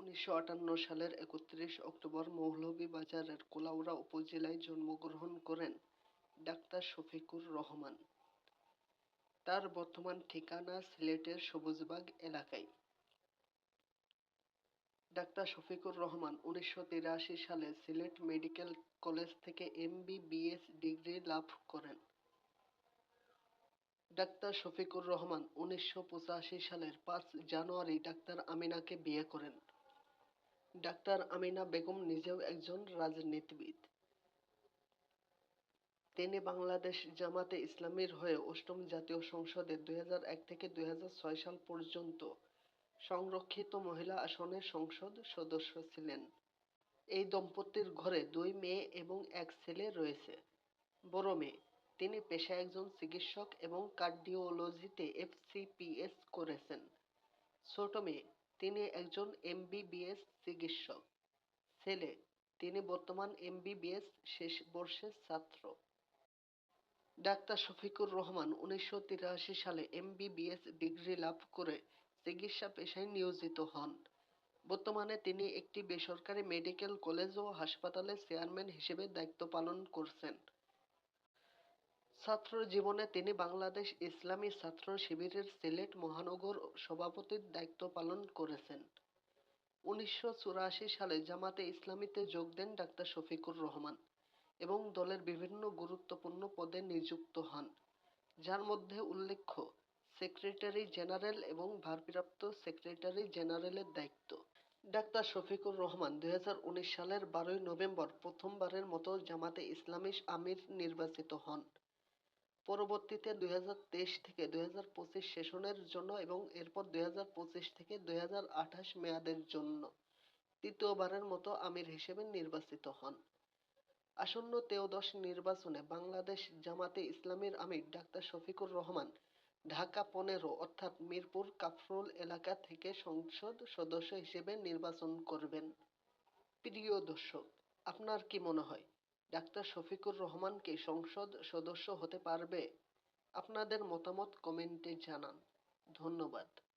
১৯৫৮ সালের ৩১ অক্টোবর মৌলভীবাজারের কুলাউড়া উপজেলায় জন্মগ্রহণ করেন ডাক্তার শফিকুর রহমান। তার বর্তমান ঠিকানা সিলেটের সবুজবাগ এলাকায়। ডাক্তার শফিকুর রহমান ১৯৮৩ সালে সিলেট মেডিকেল কলেজ থেকে MBBS ডিগ্রি লাভ করেন। ডাক্তার শফিকুর রহমান ১৯৮৫ সালের ৫ জানুয়ারি ডাক্তার আমিনাকে বিয়ে করেন। ডাক্তার আমিনা বেগম নিজেও একজন রাজনীতিবিদ। তিনি বাংলাদেশ জামাতে ইসলামীর হয়ে অষ্টম জাতীয় সংসদে ২০০১ থেকে ২০০৬ সাল পর্যন্ত সংরক্ষিত মহিলা আসনের সংসদ সদস্য ছিলেন। এই দম্পতির ঘরে ২ মেয়ে এবং ১ ছেলে রয়েছে। বড় মেয়ে, তিনি পেশায় একজন চিকিৎসক এবং কার্ডিওলজিতে FCPS করেছেন। ছোট মেয়ে, তিনি একজন MBBS চিকিৎসক। ছেলে, তিনি বর্তমান MBBS শেষ বর্ষের ছাত্র। ডাক্তার শফিকুর রহমান ১৯৮৩ সালে MBBS ডিগ্রি লাভ করে চিকিৎসা পেশায় নিয়োজিত হন। বর্তমানে তিনি একটি বেসরকারি মেডিকেল কলেজ ও হাসপাতালের চেয়ারম্যান হিসেবে দায়িত্ব পালন করছেন। ছাত্র জীবনে তিনি বাংলাদেশ ইসলামী ছাত্র শিবিরের সিলেট মহানগর সভাপতির দায়িত্ব পালন করেছেন। ১৯৮৪ সালে জামাতে ইসলামীতে যোগ দেন ডাক্তার শফিকুর রহমান এবং দলের বিভিন্ন গুরুত্বপূর্ণ পদে নিযুক্ত হন, যার মধ্যে উল্লেখ্য সেক্রেটারি জেনারেল এবং ভারপ্রাপ্ত সেক্রেটারি জেনারেলের দায়িত্ব। ডাক্তার শফিকুর রহমান ২০১৯ সালের ১২ নভেম্বর প্রথমবারের মতো জামাতে ইসলামী আমির নির্বাচিত হন। পরবর্তীতে ২০২৩ থেকে ২০২৫ সেশনের জন্য এবং এরপর ২০২৫ থেকে ২০২৮ মেয়াদের জন্য তৃতীয়বারের মতো আমির হিসেবে নির্বাচিত হন। আসন্ন ত্রয়োদশ নির্বাচনে বাংলাদেশ জামাতে ইসলামীর আমির ডাক্তার শফিকুর রহমান ঢাকা ১৫ অর্থাৎ মিরপুর কাফরুল এলাকা থেকে সংসদ সদস্য হিসেবে নির্বাচন করবেন। প্রিয় দর্শক, আপনার কি মনে হয় ডাক্তার শফিকুর রহমান কি সংসদ সদস্য হতে পারবে? আপনাদের মতামত কমেন্টে জানান। ধন্যবাদ।